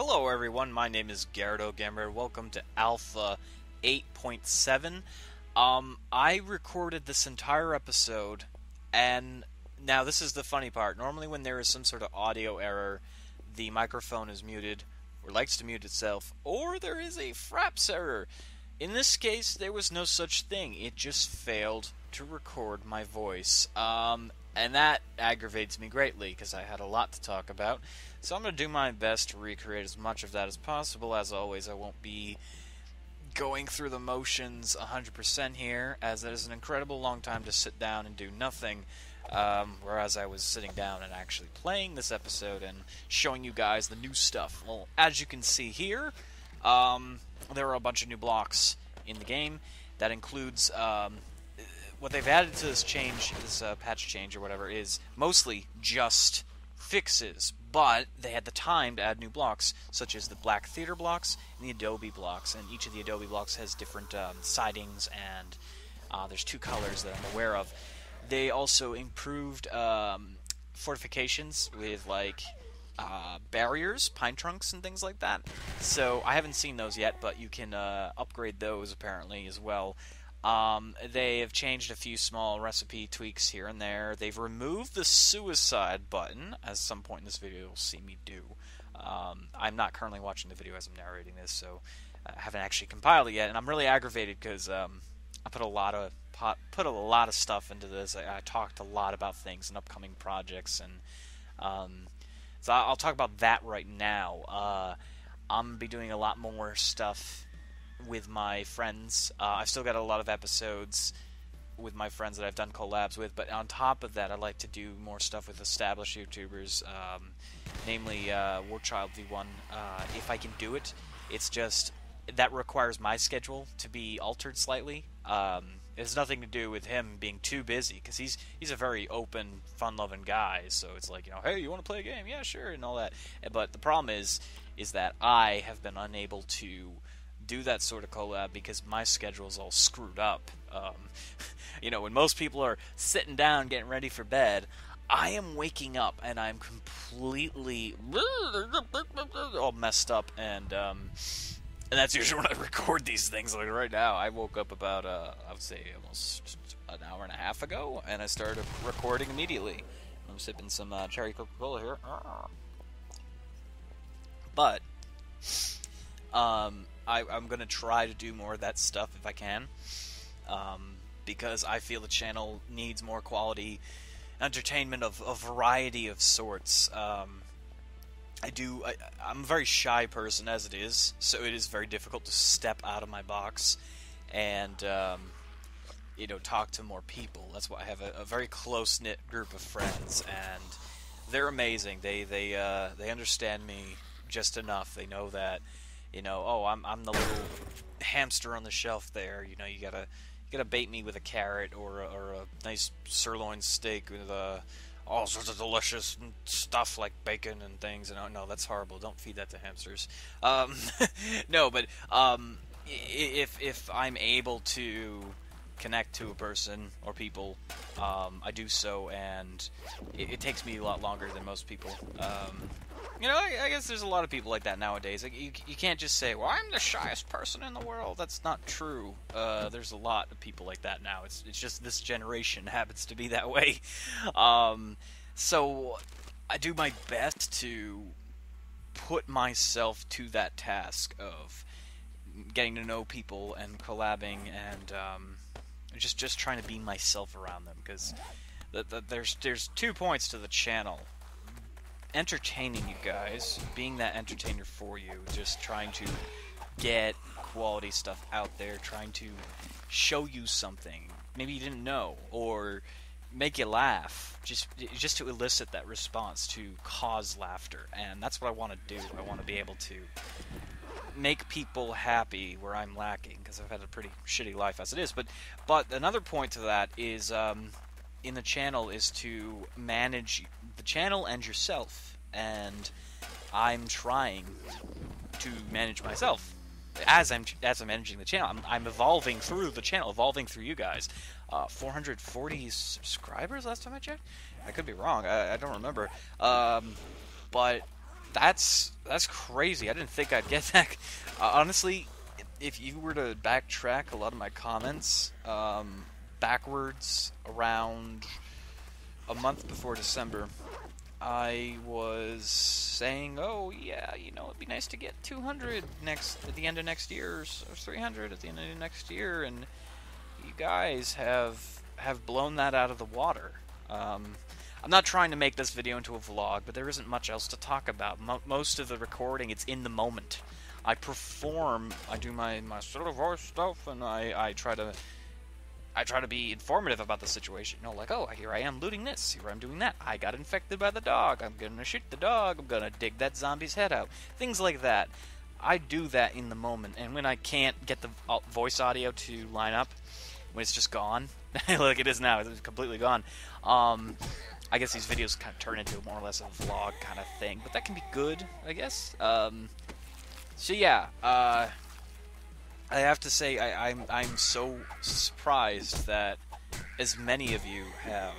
Hello everyone, my name is Gyarados Gamer. Welcome to Alpha 8.7. I recorded this entire episode, and now this is the funny part. Normally when there is some sort of audio error, the microphone is muted, or likes to mute itself, or there is a fraps error. In this case, there was no such thing. It just failed to record my voice. And that aggravates me greatly, because I had a lot to talk about. So I'm going to do my best to recreate as much of that as possible. As always, I won't be going through the motions 100% here, as it is an incredible long time to sit down and do nothing. Whereas I was sitting down and actually playing this episode and showing you guys the new stuff. Well, as you can see here, there are a bunch of new blocks in the game. That includes what they've added to this change, this patch change or whatever, is mostly just fixes, but they had the time to add new blocks, such as the Black Theater blocks and the Adobe blocks, and each of the Adobe blocks has different sidings, and there's two colors that I'm aware of. They also improved fortifications with, like, barriers, pine trunks, and things like that. So I haven't seen those yet, but you can upgrade those apparently as well. They have changed a few small recipe tweaks here and there. They've removed the suicide button, as some point in this video you'll see me do. I'm not currently watching the video as I'm narrating this, so I haven't actually compiled it yet, and I'm really aggravated because I put a lot of stuff into this. I talked a lot about things and upcoming projects, and so I'll talk about that right now. I'm gonna be doing a lot more stuff with my friends. I've still got a lot of episodes with my friends that I've done collabs with, but on top of that, I like to do more stuff with established YouTubers, namely Warchild V1, if I can do it. It's just that requires my schedule to be altered slightly. It has nothing to do with him being too busy, because he's a very open, fun-loving guy, so it's like, hey, you want to play a game? Yeah, sure, and all that. But the problem is that I have been unable to do that sort of collab because my schedule is all screwed up. When most people are sitting down getting ready for bed, I am waking up and I'm completely all messed up, and that's usually when I record these things. Like right now, I woke up about I would say almost an hour and a half ago, and I started recording immediately. I'm sipping some cherry Coca-Cola here, but I'm going to try to do more of that stuff if I can, because I feel the channel needs more quality entertainment of a variety of sorts. I'm a very shy person as it is, so it is very difficult to step out of my box and talk to more people. That's why I have a very close-knit group of friends, and they're amazing. They understand me just enough. They know that, I'm the little hamster on the shelf there. You gotta bait me with a carrot or a nice sirloin steak with all sorts of delicious stuff like bacon and things. And no, that's horrible. Don't feed that to hamsters. No, but if I'm able to connect to a person or people, I do so, and it takes me a lot longer than most people. I guess there's a lot of people like that nowadays. Like, you can't just say, well, I'm the shyest person in the world. That's not true. There's a lot of people like that now. It's just this generation happens to be that way. So I do my best to put myself to that task of getting to know people and collabing, and just trying to be myself around them, because there's 2 points to the channel: entertaining you guys, being that entertainer for you, just trying to get quality stuff out there, trying to show you something maybe you didn't know, or make you laugh, just to elicit that response, to cause laughter. And that's what I want to do. I want to be able to make people happy where I'm lacking, because I've had a pretty shitty life as it is. But another point to that is, in the channel, is to manage the channel and yourself, and I'm trying to manage myself as I'm managing the channel. I'm evolving through the channel, evolving through you guys. 440 subscribers last time I checked. I could be wrong. I don't remember. But That's crazy. I didn't think I'd get that. Honestly, if you were to backtrack a lot of my comments backwards around a month before December, I was saying, oh yeah, you know, it'd be nice to get 200 at the end of next year, or 300 at the end of next year, and you guys have blown that out of the water. I'm not trying to make this video into a vlog, but there isn't much else to talk about. Most of the recording, it's in the moment. I perform, I do my sort of voice stuff, and I try to be informative about the situation. You know, like, oh, here I am looting this, here I'm doing that. I got infected by the dog. I'm gonna shoot the dog. I'm gonna dig that zombie's head out. Things like that. I do that in the moment, and when I can't get the voice audio to line up, when it's just gone, like it is now, it's completely gone. I guess these videos kind of turn into more or less a vlog kind of thing, but that can be good, I guess. So yeah, I have to say I'm so surprised that as many of you have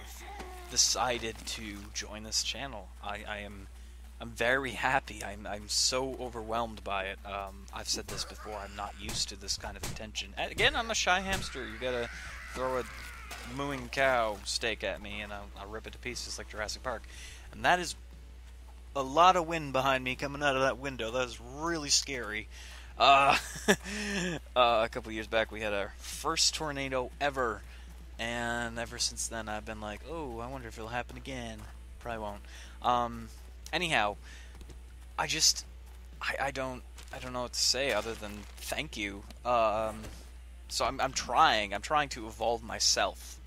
decided to join this channel. I'm very happy. I'm so overwhelmed by it. I've said this before. I'm not used to this kind of attention. Again, I'm a shy hamster. You gotta throw a mooing cow steak at me and I'll rip it to pieces like Jurassic Park. And that is a lot of wind behind me coming out of that window. That is really scary. A couple years back we had our first tornado ever, and ever since then I've been like, oh, I wonder if it'll happen again. Probably won't. Anyhow, I don't know what to say other than thank you. So I'm trying to evolve myself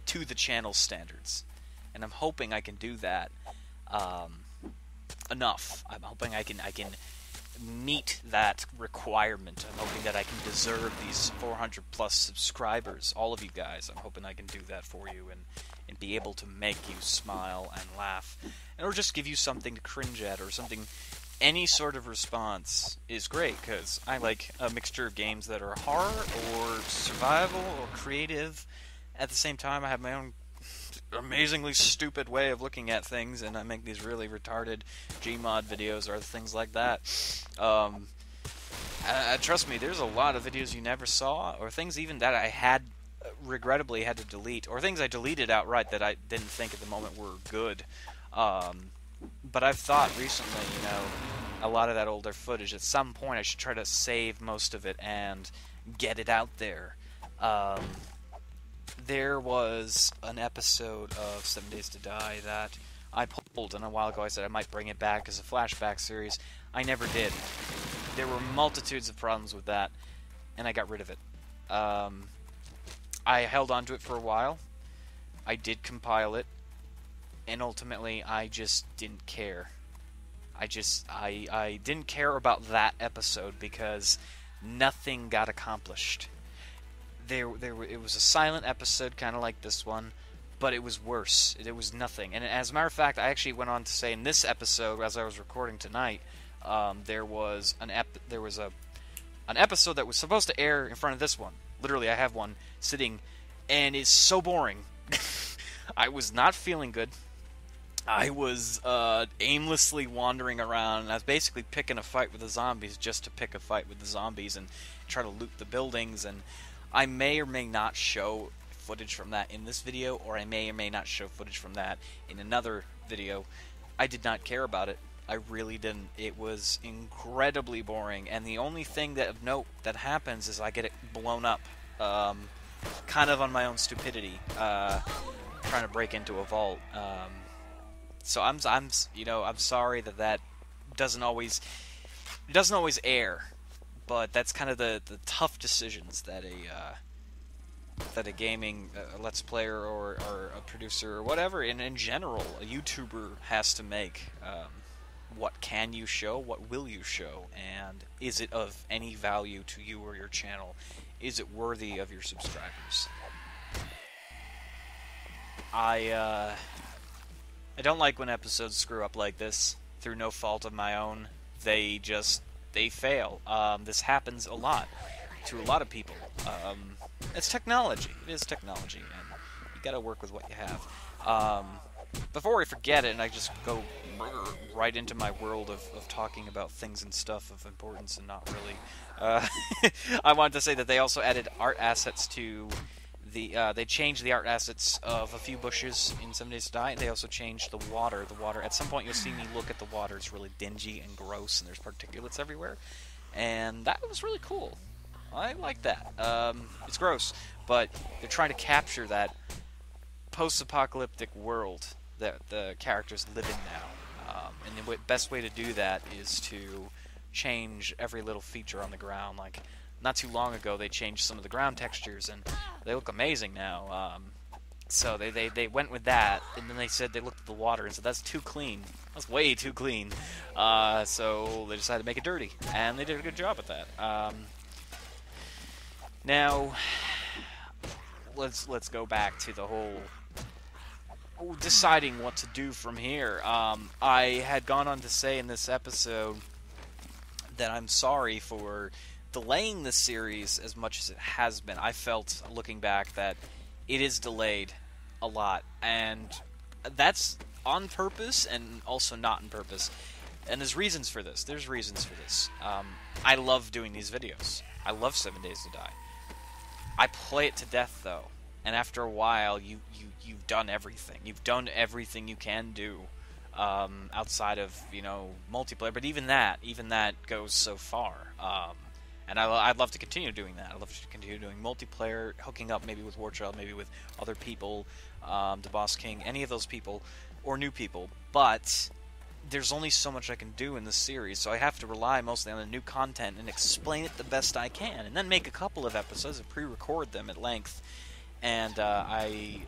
to the channel standards, and I'm hoping I can do that enough. I'm hoping I can meet that requirement. I'm hoping that I can deserve these 400 plus subscribers, all of you guys. I'm hoping I can do that for you and be able to make you smile and laugh, or just give you something to cringe at, or something. Any sort of response is great, because I like a mixture of games that are horror or survival or creative. At the same time, I have my own amazingly stupid way of looking at things, and I make these really retarded Gmod videos or things like that. Trust me, there's a lot of videos you never saw, or things even that I had regrettably had to delete, or things I deleted outright that I didn't think at the moment were good. But I've thought recently, you know, a lot of that older footage, at some point I should try to save most of it and get it out there. There was an episode of 7 Days to Die that I pulled, and a while ago I said I might bring it back as a flashback series. I never did. There were multitudes of problems with that, and I got rid of it. I held on to it for a while. I did compile it, and ultimately I just didn't care. I didn't care about that episode because nothing got accomplished. It was a silent episode, kind of like this one, but it was worse. It was nothing. And as a matter of fact, I actually went on to say in this episode, as I was recording tonight, there was an episode that was supposed to air in front of this one. Literally, I have one sitting, and it's so boring. I was not feeling good. I was aimlessly wandering around, and I was basically picking a fight with the zombies just to pick a fight with the zombies and try to loot the buildings. And I may or may not show footage from that in this video, or I may or may not show footage from that in another video. I did not care about it. I really didn't. It was incredibly boring, and the only thing that of note that happens is I get it blown up, kind of on my own stupidity, trying to break into a vault. So I'm sorry that doesn't always air, but that's kind of the tough decisions that a gaming let's player or a producer or whatever, in general, a YouTuber has to make. What can you show? What will you show? And is it of any value to you or your channel? Is it worthy of your subscribers? I don't like when episodes screw up like this through no fault of my own. They fail. This happens a lot to a lot of people. It's technology. It is technology, and you gotta work with what you have. Before I forget it and I just go right into my world of talking about things and stuff of importance and not really. I wanted to say that they also added art assets to they changed the art assets of a few bushes in 7 Days to Die. They also changed the water. The water, at some point you'll see me look at the water. It's really dingy and gross, and there's particulates everywhere. And that was really cool. I like that. It's gross, but they're trying to capture that post-apocalyptic world that the characters live in now. And the best way to do that is to change every little feature on the ground. Like, not too long ago, they changed some of the ground textures, and they look amazing now. So they went with that, and then they said they looked at the water and said, that's too clean. That's way too clean. So they decided to make it dirty, and they did a good job at that. Now, let's go back to the whole deciding what to do from here. I had gone on to say in this episode that I'm sorry for delaying this series as much as it has been. I felt, looking back, that it is delayed a lot, and that's on purpose and also not on purpose. And there's reasons for this. I love doing these videos. I love 7 Days to Die. I play it to death, though, and after a while, you've done everything. You've done everything you can do outside of, multiplayer. But even that goes so far. And I'd love to continue doing that. I'd love to continue doing multiplayer, hooking up maybe with Warchild, maybe with other people, the Boss King, any of those people, or new people. But there's only so much I can do in this series, so I have to rely mostly on the new content and explain it the best I can, and then make a couple of episodes and pre-record them at length. And I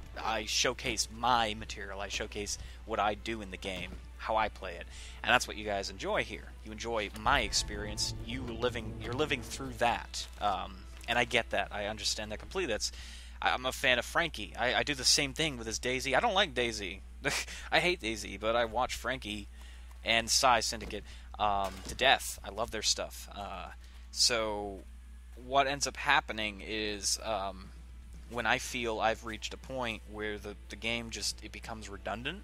showcase my material. I showcase what I do in the game, how I play it, and that's what you guys enjoy here. You enjoy my experience. You're living through that, and I get that. I understand that completely. I'm a fan of Frankie. I do the same thing with his Daisy. I don't like Daisy. I hate Daisy, but I watch Frankie and Psy Syndicate to death. I love their stuff. So what ends up happening is when I feel I've reached a point where the game it becomes redundant,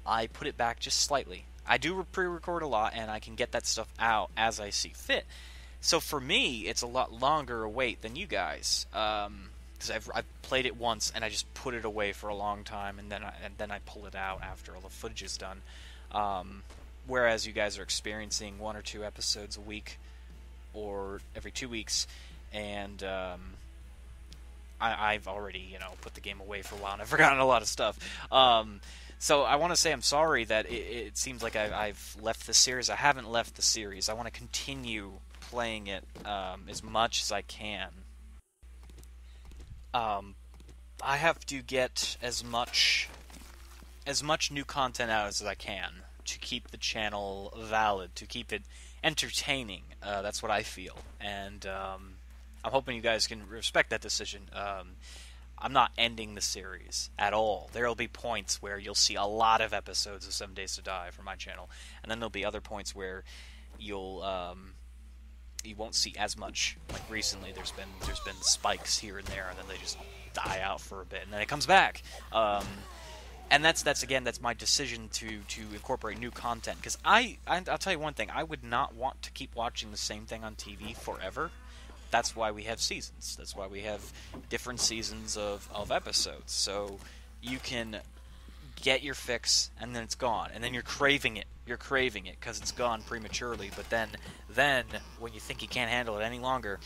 I put it back just slightly. I do pre-record a lot, and I can get that stuff out as I see fit. So for me, it's a lot longer a wait than you guys, because I've played it once and I just put it away for a long time, and then I pull it out after all the footage is done. Whereas you guys are experiencing 1 or 2 episodes a week, or every 2 weeks, and I've already put the game away for a while, and I've forgotten a lot of stuff. So I want to say I'm sorry that it seems like I've left the series. I haven't left the series. I want to continue playing it as much as I can. I have to get as much new content out as I can to keep the channel valid, to keep it entertaining. That's what I feel, and I'm hoping you guys can respect that decision. I'm not ending the series at all. There will be points where you'll see a lot of episodes of 7 Days to Die from my channel, and then there'll be other points where you won't see as much. Like recently, there's been spikes here and there, and then they just die out for a bit, and then it comes back. And that's my decision to incorporate new content, because I'll tell you one thing, I would not want to keep watching the same thing on TV forever. That's why we have seasons. That's why we have different seasons of episodes. So you can get your fix, and then it's gone. And then you're craving it. You're craving it because it's gone prematurely. But then when you think you can't handle it any longer,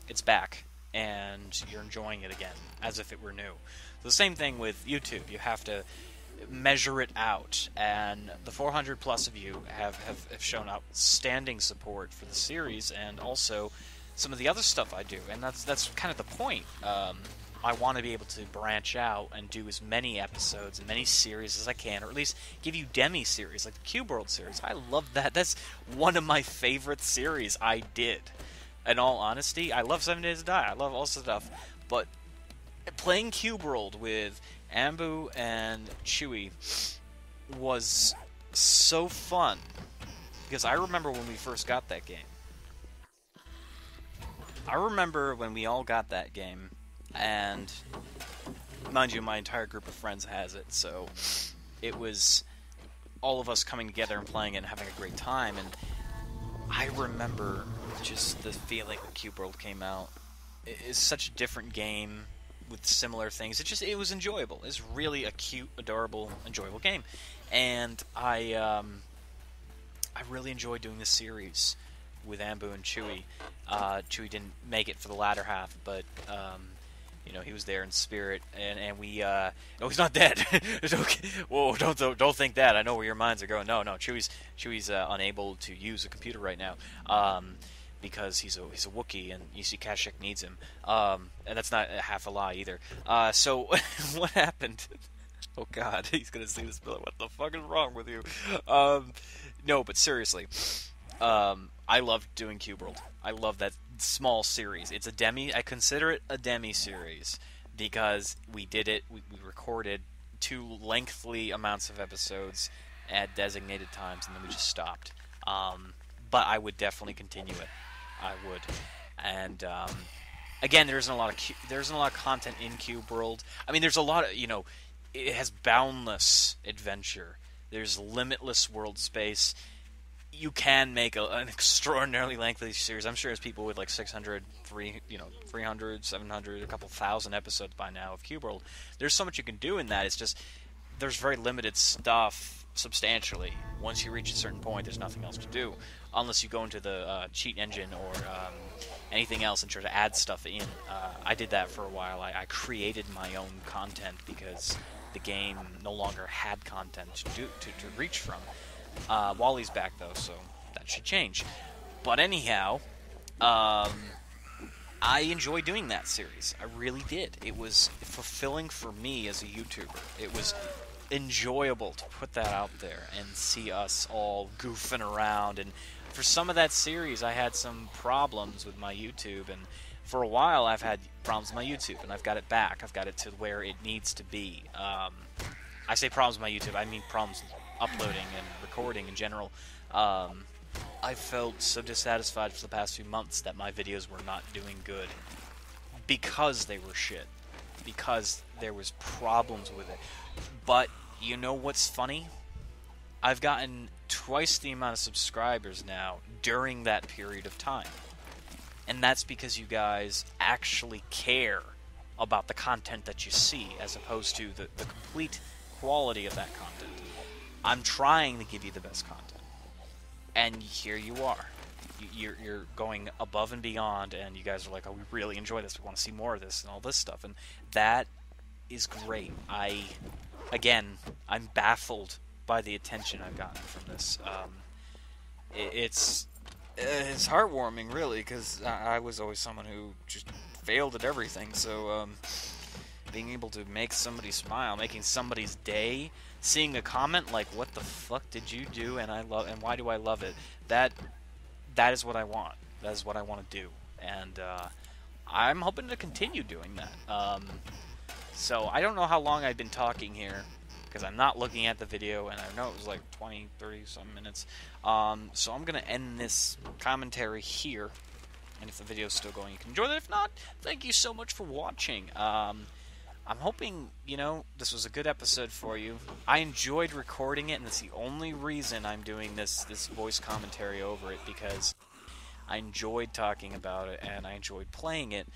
it's back. And you're enjoying it again, as if it were new. So the same thing with YouTube. You have to measure it out. And the 400 plus of you have shown outstanding support for the series, and also some of the other stuff I do, and that's kind of the point. I want to be able to branch out and do as many episodes and many series as I can, or at least give you demi-series, like the Cube World series. I love that. That's one of my favorite series I did. In all honesty, I love 7 Days to Die. I love all stuff, but playing Cube World with Ambu and Chewie was so fun, because I remember when we first got that game. I remember when we all got that game, and mind you, my entire group of friends has it, so it was all of us coming together and playing it and having a great time. And I remember just the feeling when Cube World came out. It's such a different game with similar things. It was enjoyable. It's really a cute, adorable, enjoyable game, and I really enjoy doing this series with Ambu and Chewy. Chewy didn't make it for the latter half, but he was there in spirit, and we. No, he's not dead. It's okay. Whoa, don't think that. I know where your minds are going. No, Chewy's unable to use a computer right now. Because he's a Wookiee, and UC Kashyyyk needs him. And that's not half a lie either. So what happened? Oh God, he's gonna see this bill. What the fuck is wrong with you? No, but seriously, I loved doing Cube World. I love that small series. It's a demi. I consider it a demi series because we did it. We recorded 2 lengthy amounts of episodes at designated times, and then we just stopped. But I would definitely continue it. I would, and again, there isn't a lot of content in Cube World. I mean, there's a lot of it has boundless adventure. There's limitless world space. You can make an extraordinarily lengthy series. I'm sure there's people with like 600, 300, 700, a couple thousand episodes by now of Cube World. There's so much you can do in that. It's just there's very limited stuff substantially. Once you reach a certain point, there's nothing else to do. Unless you go into the cheat engine or anything else and try to add stuff in. I did that for a while. I created my own content because the game no longer had content to reach from. Wally's back though, so that should change. But anyhow, I enjoyed doing that series. I really did. It was fulfilling for me as a YouTuber. It was enjoyable to put that out there and see us all goofing around. And for some of that series, I had some problems with my YouTube, and for a while I've had problems with my YouTube, and I've got it back. I've got it to where it needs to be. I say problems with my YouTube, I mean problems uploading and recording in general. I felt so dissatisfied for the past few months that my videos were not doing good because they were shit, because there was problems with it. But you know what's funny? I've gotten twice the amount of subscribers now during that period of time. And that's because you guys actually care about the content that you see as opposed to the complete quality of that content. I'm trying to give you the best content. And here you are. You're going above and beyond, and you guys are like, oh, we really enjoy this. We want to see more of this and all this stuff. And that is great. I'm baffled by the attention I've gotten from this. It's heartwarming, really, because I was always someone who just failed at everything. So being able to make somebody smile, making somebody's day, seeing a comment like, "What the fuck did you do?" and why do I love it? That is what I want. That is what I want to do, and I'm hoping to continue doing that. So I don't know how long I've been talking here, because I'm not looking at the video, and I know it was like 20, 30 some minutes. So I'm going to end this commentary here, and if the video is still going, you can enjoy that. If not, thank you so much for watching. I'm hoping, this was a good episode for you. I enjoyed recording it, and that's the only reason I'm doing this voice commentary over it, because I enjoyed talking about it, and I enjoyed playing it.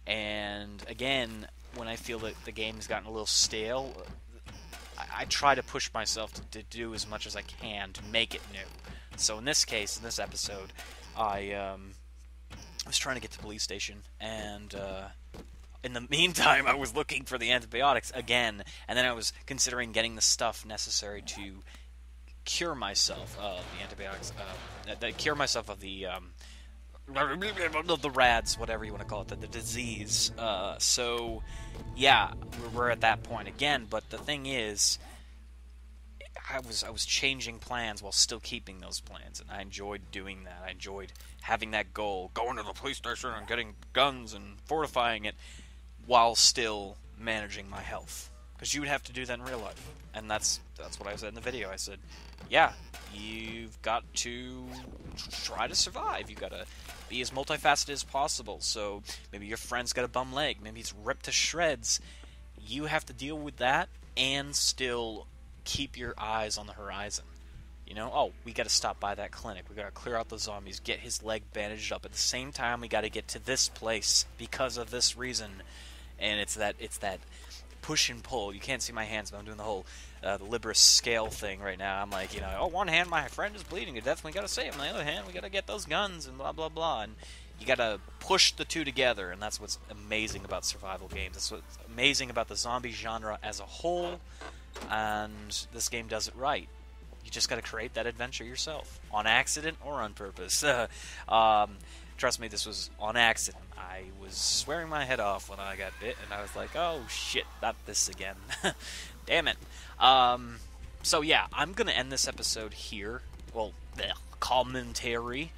And again, when I feel that the game has gotten a little stale, I try to push myself to do as much as I can to make it new. So in this case, in this episode, I was trying to get to the police station, and in the meantime, I was looking for the antibiotics again, and then I was considering getting the stuff necessary to cure myself of the antibiotics, cure myself of the RADS, whatever you want to call it, the disease. So, yeah, we're at that point again. But the thing is, I was changing plans while still keeping those plans, and I enjoyed doing that. I enjoyed having that goal, going to the police station and getting guns and fortifying it, while still managing my health. Because you would have to do that in real life, and that's what I said in the video. I said, yeah, you've got to try to survive. You've got to be as multifaceted as possible. So maybe your friend's got a bum leg, maybe it's ripped to shreds. You have to deal with that and still keep your eyes on the horizon. You know, oh, we got to stop by that clinic. We got to clear out the zombies, get his leg bandaged up. At the same time, we got to get to this place because of this reason. And it's that push and pull. You can't see my hands, but I'm doing the whole the Libris scale thing right now. I'm like, you know, oh, one hand, my friend is bleeding to death. We got to save him. On the other hand, we got to get those guns and blah blah blah. And you got to push the two together, and that's what's amazing about survival games. That's what's amazing about the zombie genre as a whole. And this game does it right. You just got to create that adventure yourself, on accident or on purpose. Trust me, this was on accident. I was swearing my head off when I got bit, and I was like, oh shit, not this again. Damn it. So yeah, I'm going to end this episode here. Well, the commentary.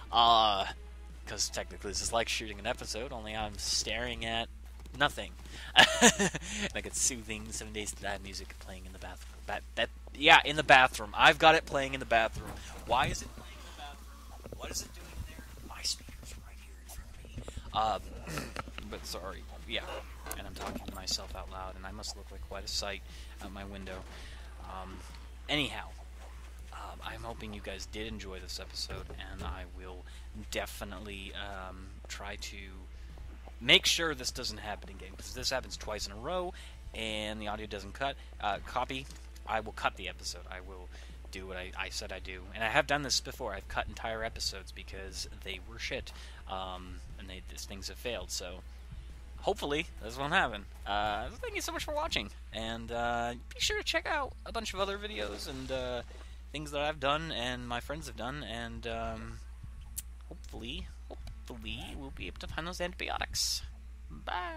Because technically this is like shooting an episode, only I'm staring at nothing. And I get soothing 7 Days to Die music playing in the bathroom. Yeah, in the bathroom. I've got it playing in the bathroom. Why is it playing in the bathroom? What is it doing in there? My speaker's right here in front of me. But sorry. Yeah. And I'm talking to myself out loud, and I must look like quite a sight out my window. Anyhow, I'm hoping you guys did enjoy this episode, and I will definitely try to make sure this doesn't happen again, because if this happens twice in a row and the audio doesn't copy, I will cut the episode. I will do what I said I'd do. And I have done this before. I've cut entire episodes because they were shit, and these things have failed. So hopefully this won't happen. Thank you so much for watching, and be sure to check out a bunch of other videos and things that I've done and my friends have done, and hopefully we'll be able to find those antibiotics. Bye!